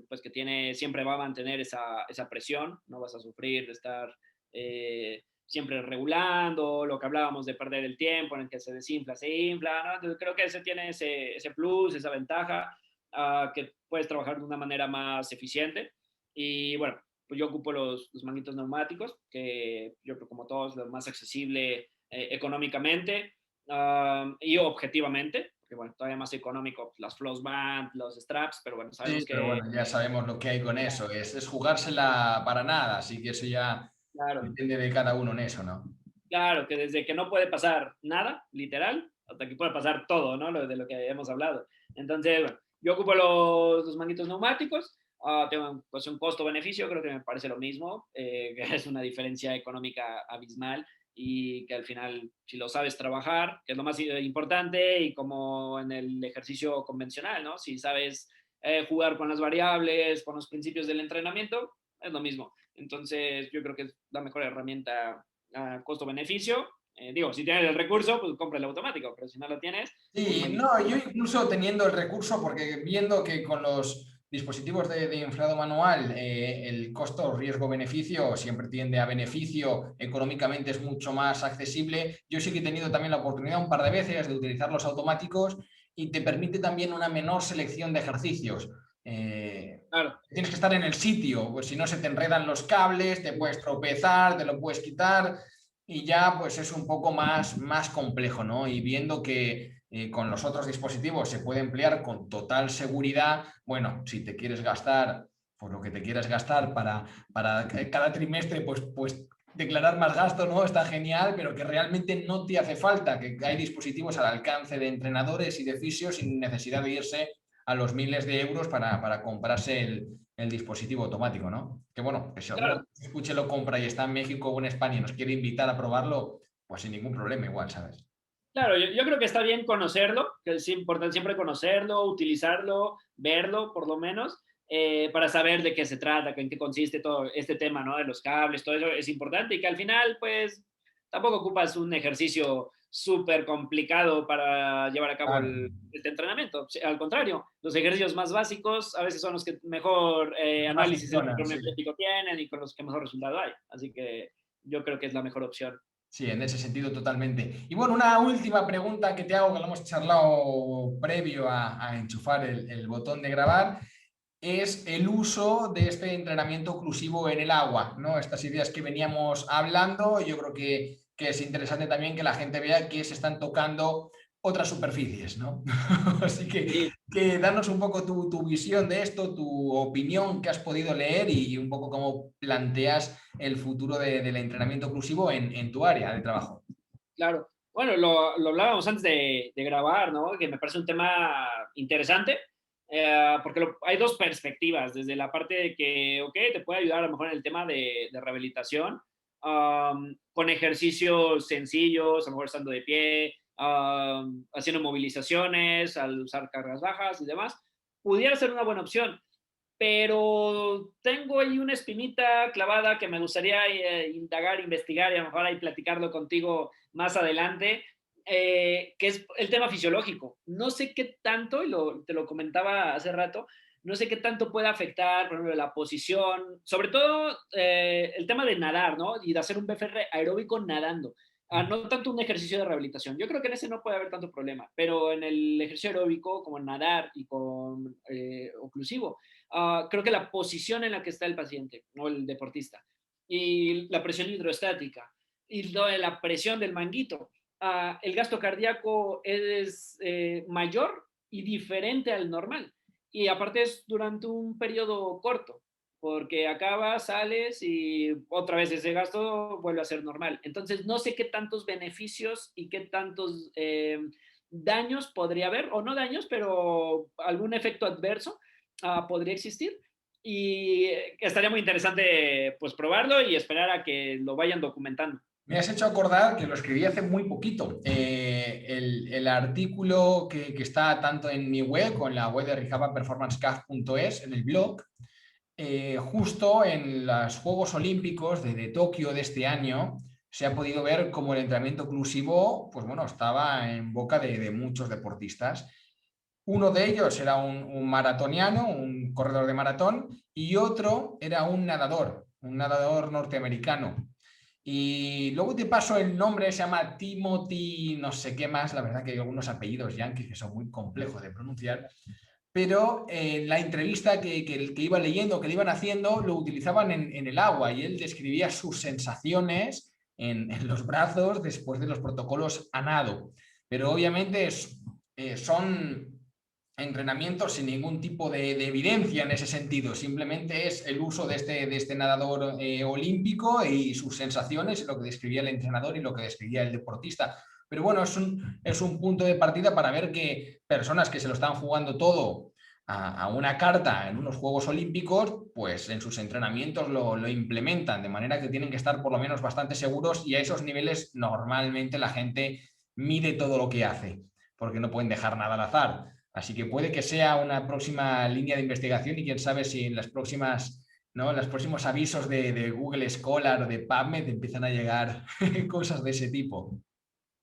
pues que tiene, siempre va a mantener esa presión, no vas a sufrir de estar siempre regulando, lo que hablábamos de perder el tiempo en el que se desinfla, se infla, ¿no? Entonces creo que ese tiene ese plus, esa ventaja, que puedes trabajar de una manera más eficiente. Y bueno, pues yo ocupo los manguitos neumáticos, que yo creo como todos, lo más accesible económicamente y objetivamente, porque bueno, todavía más económico, las floss band, los straps, pero bueno, Sí, sabemos pero que, bueno, ya sabemos lo que hay con eso. Es jugársela para nada, así que eso ya claro, depende de cada uno en eso, ¿no? claro, que desde que no puede pasar nada, literal, hasta que puede pasar todo, ¿no? De lo que hemos hablado. Entonces, bueno, yo ocupo los manguitos neumáticos, tengo pues un costo-beneficio, creo que me parece lo mismo, que es una diferencia económica abismal y que al final, si lo sabes trabajar, que es lo más importante, y como en el ejercicio convencional, ¿no? Si sabes jugar con las variables, con los principios del entrenamiento, es lo mismo. Entonces, yo creo que es la mejor herramienta a costo-beneficio. Digo, si tienes el recurso, pues compra el automático, pero si no lo tienes, un Sí, manguito. no, yo incluso teniendo el recurso, porque viendo que con los dispositivos de inflado manual el costo riesgo-beneficio siempre tiende a beneficio, económicamente es mucho más accesible. Yo sí que he tenido también la oportunidad un par de veces de utilizar los automáticos y te permite también una menor selección de ejercicios. Claro, Tienes que estar en el sitio, pues si no se te enredan los cables, te puedes tropezar, te lo puedes quitar y ya pues es un poco más complejo, ¿no? Y viendo que con los otros dispositivos se puede emplear con total seguridad, bueno, si te quieres gastar pues lo que te quieras gastar para cada trimestre pues declarar más gasto, ¿no? Está genial, pero que realmente no te hace falta, que hay dispositivos al alcance de entrenadores y de fisios sin necesidad de irse a los miles de euros para comprarse el dispositivo automático, ¿no? Que bueno, que si alguno claro. que escuche lo compra y está en México o en España y nos quiere invitar a probarlo, pues sin ningún problema igual, ¿sabes? Claro, yo creo que está bien conocerlo, que es importante siempre conocerlo, utilizarlo, verlo por lo menos, para saber de qué se trata, en qué consiste todo este tema, ¿no? De los cables, todo eso es importante y que al final, pues, tampoco ocupas un ejercicio súper complicado para llevar a cabo Claro. este entrenamiento. Al contrario, los ejercicios más básicos a veces son los que mejor Más análisis funcionan, sí. electromiográfico tienen y con los que mejor resultado hay. Así que yo creo que es la mejor opción. Sí, en ese sentido totalmente. Y bueno, una última pregunta que te hago, que lo hemos charlado previo a enchufar el botón de grabar, es el uso de este entrenamiento oclusivo en el agua, ¿no? Estas ideas que veníamos hablando, yo creo que es interesante también que la gente vea que se están tocando otras superficies, ¿no? Así Sí, que danos un poco tu visión de esto, tu opinión que has podido leer y un poco cómo planteas el futuro del entrenamiento oclusivo en tu área de trabajo. claro. Bueno, lo hablábamos antes de grabar, ¿no? Que me parece un tema interesante, porque hay dos perspectivas, desde la parte de que, ok, te puede ayudar a lo mejor en el tema de rehabilitación, con ejercicios sencillos, a lo mejor estando de pie, haciendo movilizaciones, al usar cargas bajas y demás, pudiera ser una buena opción, pero tengo ahí una espinita clavada que me gustaría indagar, investigar y a lo mejor ahí platicarlo contigo más adelante, que es el tema fisiológico. No sé qué tanto, y te lo comentaba hace rato, no sé qué tanto puede afectar, por ejemplo, la posición, sobre todo el tema de nadar, ¿no? Y de hacer un BFR aeróbico nadando. No tanto un ejercicio de rehabilitación. Yo creo que en ese no puede haber tanto problema, pero en el ejercicio aeróbico, como nadar y con oclusivo, creo que la posición en la que está el paciente o el deportista y la presión hidroestática y lo de la presión del manguito. El gasto cardíaco es mayor y diferente al normal. Y aparte es durante un periodo corto, porque acabas, sales y otra vez ese gasto vuelve a ser normal. Entonces no sé qué tantos beneficios y qué tantos daños podría haber, o no daños, pero algún efecto adverso podría existir. Y estaría muy interesante pues probarlo y esperar a que lo vayan documentando. Me has hecho acordar que lo escribí hace muy poquito. El artículo que está tanto en mi web, o en la web de rijapanperformancecaf.es, en el blog, justo en los Juegos Olímpicos de Tokio de este año, se ha podido ver cómo el entrenamiento oclusivo, pues bueno, estaba en boca de muchos deportistas. Uno de ellos era un maratoniano, un corredor de maratón, y otro era un nadador norteamericano. Y luego te paso el nombre, se llama Timothy, no sé qué más, la verdad que hay algunos apellidos yankees que son muy complejos de pronunciar, pero en la entrevista que iba leyendo, que le iban haciendo, lo utilizaban en el agua y él describía sus sensaciones en los brazos después de los protocolos a nado. Pero obviamente son entrenamientos sin ningún tipo de evidencia en ese sentido, simplemente es el uso de este nadador olímpico y sus sensaciones, lo que describía el entrenador y lo que describía el deportista. Pero bueno, es un punto de partida para ver que personas que se lo están jugando todo a una carta en unos Juegos Olímpicos, pues en sus entrenamientos lo implementan, de manera que tienen que estar por lo menos bastante seguros y a esos niveles normalmente la gente mide todo lo que hace, porque no pueden dejar nada al azar. Así que puede que sea una próxima línea de investigación y quién sabe si en las próximas, ¿no? En los próximos avisos de Google Scholar o de PubMed empiezan a llegar cosas de ese tipo.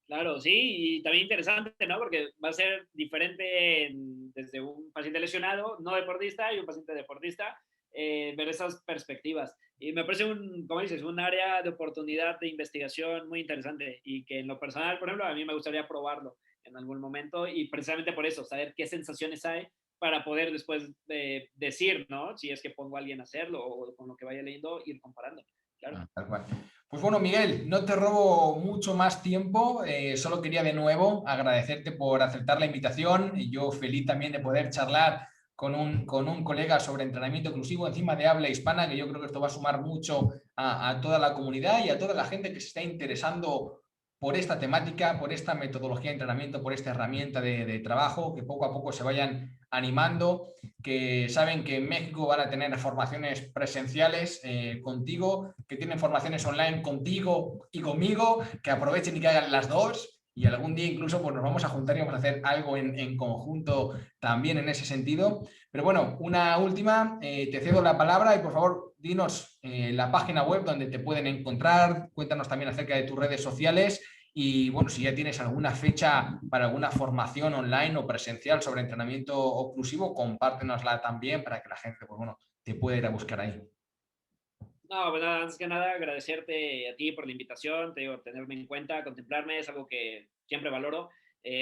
Claro, sí, y también interesante, ¿no? Porque va a ser diferente desde un paciente lesionado, no deportista, y un paciente deportista, ver esas perspectivas. Y me parece como dices, un área de oportunidad de investigación muy interesante y que en lo personal, por ejemplo, a mí me gustaría probarlo en algún momento y precisamente por eso, saber qué sensaciones hay para poder después decir, ¿no? Si es que pongo a alguien a hacerlo o con lo que vaya leyendo, ir comparando. Claro. Tal cual. Pues bueno, Miguel, no te robo mucho más tiempo, solo quería de nuevo agradecerte por aceptar la invitación y yo feliz también de poder charlar con un colega sobre entrenamiento inclusivo encima de habla hispana, que yo creo que esto va a sumar mucho a toda la comunidad y a toda la gente que se está interesando por esta temática, por esta metodología de entrenamiento, por esta herramienta de trabajo, que poco a poco se vayan animando, que saben que en México van a tener formaciones presenciales contigo, que tienen formaciones online contigo y conmigo, que aprovechen y que hagan las dos y algún día incluso pues, nos vamos a juntar y vamos a hacer algo en conjunto también en ese sentido. Pero bueno, una última, te cedo la palabra y por favor dinos la página web donde te pueden encontrar, cuéntanos también acerca de tus redes sociales y bueno, si ya tienes alguna fecha para alguna formación online o presencial sobre entrenamiento oclusivo, compártenosla también para que la gente, pues bueno, te pueda ir a buscar ahí. No, pues nada, antes que nada agradecerte a ti por la invitación, te digo, tenerme en cuenta, contemplarme, es algo que siempre valoro,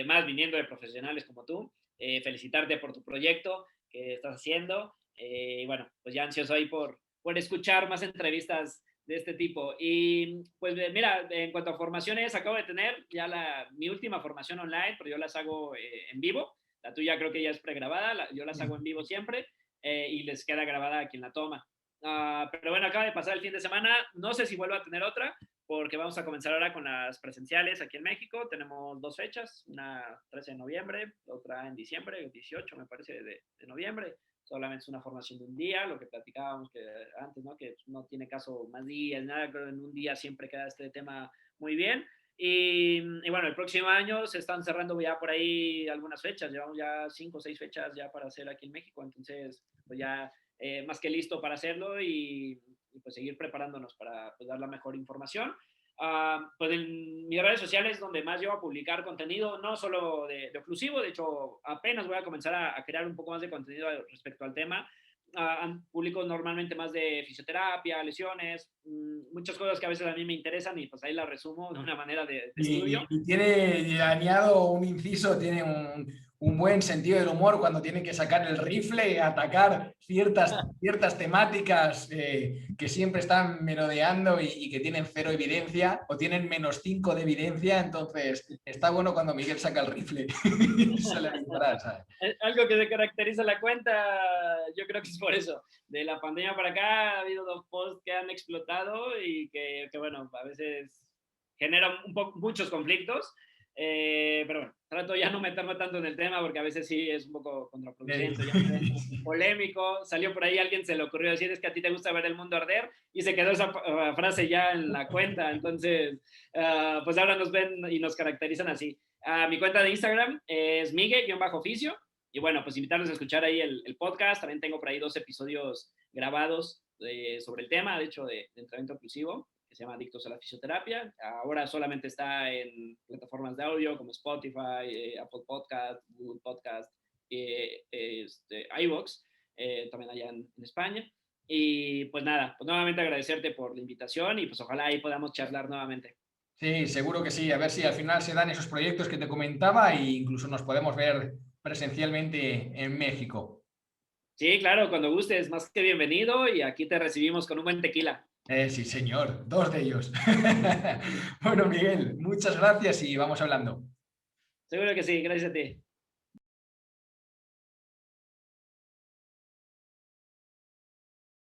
más viniendo de profesionales como tú. Felicitarte por tu proyecto que estás haciendo. Y bueno, pues ya ansioso ahí por escuchar más entrevistas de este tipo. Y pues mira, en cuanto a formaciones, acabo de tener ya mi última formación online, pero yo las hago en vivo. La tuya creo que ya es pregrabada, yo las hago en vivo siempre y les queda grabada a quien la toma. Pero bueno, acaba de pasar el fin de semana. No sé si vuelvo a tener otra, porque vamos a comenzar ahora con las presenciales aquí en México. Tenemos dos fechas, una 13 de noviembre, otra en diciembre, 18 me parece de noviembre. Solamente es una formación de un día, lo que platicábamos que antes, ¿no? Que no tiene caso más días, nada, creo que en un día siempre queda este tema muy bien. Y bueno, el próximo año se están cerrando ya por ahí algunas fechas, llevamos ya 5 o 6 fechas ya para hacer aquí en México, entonces pues ya más que listo para hacerlo y pues seguir preparándonos para pues, dar la mejor información. Pues en mis redes sociales donde más yo a publicar contenido, no solo de oclusivo, de hecho apenas voy a comenzar a crear un poco más de contenido respecto al tema. Publico normalmente más de fisioterapia, lesiones, muchas cosas que a veces a mí me interesan y pues ahí las resumo de una manera de Y, estudio. y tiene, añado un inciso, tiene un buen sentido del humor cuando tiene que sacar el rifle y atacar ciertas temáticas que siempre están merodeando y que tienen 0 evidencia o tienen -5 de evidencia. Entonces, está bueno cuando Miguel saca el rifle y sale a disparar, ¿sabes? Algo que se caracteriza la cuenta, yo creo que es por eso. De la pandemia para acá ha habido 2 posts que han explotado y que bueno, a veces generan muchos conflictos. Pero bueno, trato ya no meterme tanto en el tema porque a veces sí es un poco contraproducente, ya polémico. Salió por ahí, alguien se le ocurrió decir es que a ti te gusta ver el mundo arder y se quedó esa frase ya en la cuenta. Entonces, pues ahora nos ven y nos caracterizan así. Mi cuenta de Instagram es migue-oficio. Y bueno, pues invitarles a escuchar ahí el podcast. También tengo por ahí 2 episodios grabados sobre el tema, de hecho, de entrenamiento inclusivo, que se llama Adictos a la Fisioterapia. Ahora solamente está en plataformas de audio como Spotify, Apple Podcast, Google Podcast, iVoox, también allá en España. Y pues nada, pues nuevamente agradecerte por la invitación y pues ojalá ahí podamos charlar nuevamente. Sí, seguro que sí. A ver si al final se dan esos proyectos que te comentaba e incluso nos podemos ver presencialmente en México. Sí, claro, cuando gustes, más que bienvenido y aquí te recibimos con un buen tequila. Sí, señor, 2 de ellos. Bueno, Miguel, muchas gracias y vamos hablando. Seguro que sí, gracias a ti.